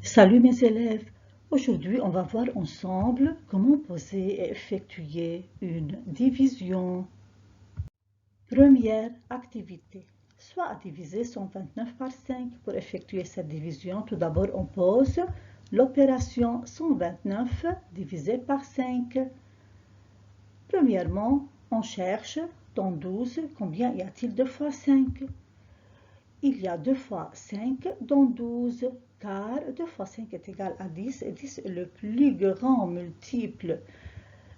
Salut mes élèves, aujourd'hui on va voir ensemble comment poser et effectuer une division. Première activité, soit à diviser 129 par 5. Pour effectuer cette division, tout d'abord on pose l'opération 129 divisé par 5. Premièrement, on cherche dans 12 combien y a-t-il de fois 5. Il y a 2 fois 5 dans 12, car 2 fois 5 est égal à 10, et 10 est le plus grand multiple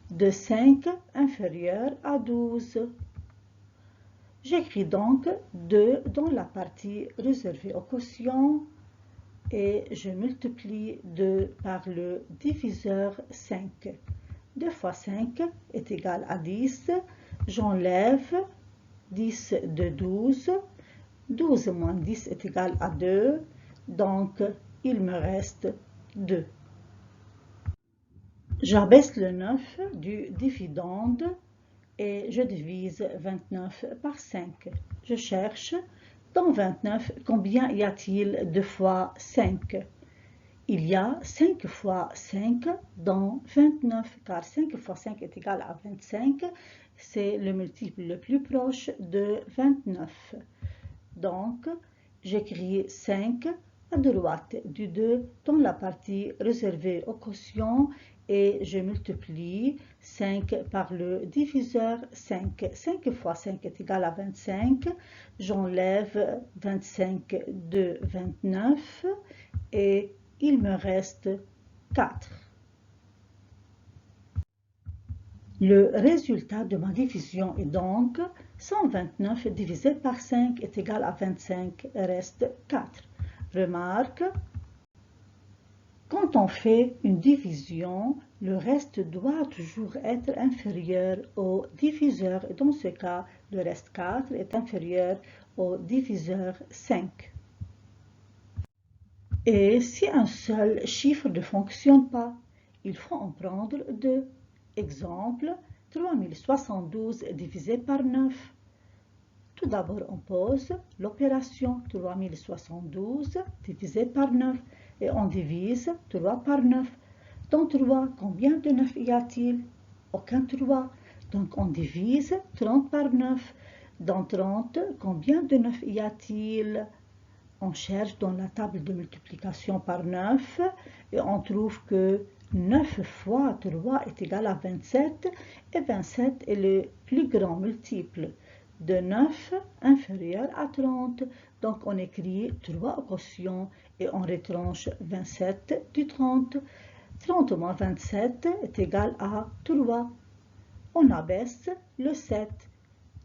de 5 inférieur à 12. J'écris donc 2 dans la partie réservée au quotient et je multiplie 2 par le diviseur 5. 2 fois 5 est égal à 10, j'enlève 10 de 12. 12 moins 10 est égal à 2, donc il me reste 2. J'abaisse le 9 du dividende et je divise 29 par 5. Je cherche dans 29 combien y a-t-il de fois 5. Il y a 5 fois 5 dans 29, car 5 fois 5 est égal à 25. C'est le multiple le plus proche de 29. Donc, j'écris 5 à droite du 2 dans la partie réservée au quotient et je multiplie 5 par le diviseur 5. 5 fois 5 est égal à 25. J'enlève 25 de 29 et il me reste 4. Le résultat de ma division est donc 129 divisé par 5 est égal à 25, reste 4. Remarque, quand on fait une division, le reste doit toujours être inférieur au diviseur. Et dans ce cas, le reste 4 est inférieur au diviseur 5. Et si un seul chiffre ne fonctionne pas, il faut en prendre 2. Exemple, 3072 divisé par 9. Tout d'abord, on pose l'opération 3072 divisé par 9 et on divise 3 par 9. Dans 3, combien de 9 y a-t-il? Aucun 3. Donc on divise 30 par 9. Dans 30, combien de 9 y a-t-il? On cherche dans la table de multiplication par 9 et on trouve que 9 fois 3 est égal à 27 et 27 est le plus grand multiple de 9 inférieur à 30. Donc on écrit 3 au quotient et on retranche 27 du 30. 30 moins 27 est égal à 3. On abaisse le 7.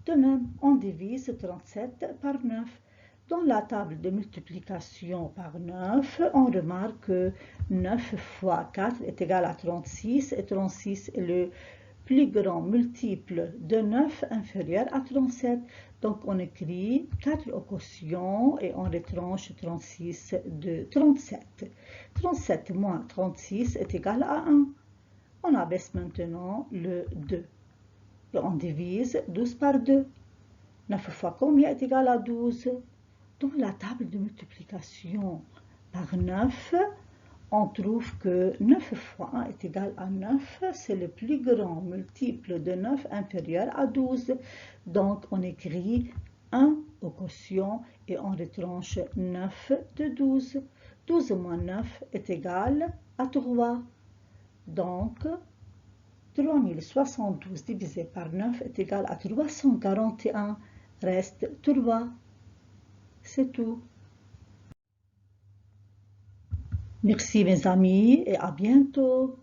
De même, on divise 37 par 9. Dans la table de multiplication par 9, on remarque que 9 fois 4 est égal à 36 et 36 est le plus grand multiple de 9 inférieur à 37. Donc on écrit 4 au quotient et on retranche 36 de 37. 37 moins 36 est égal à 1. On abaisse maintenant le 2. Et on divise 12 par 2. 9 fois combien est égal à 12? Dans la table de multiplication par 9, on trouve que 9 fois 1 est égal à 9. C'est le plus grand multiple de 9 inférieur à 12. Donc, on écrit 1 au quotient et on retranche 9 de 12. 12 moins 9 est égal à 3. Donc, 3072 divisé par 9 est égal à 341. Reste 3. C'est tout. Merci mes amis et à bientôt.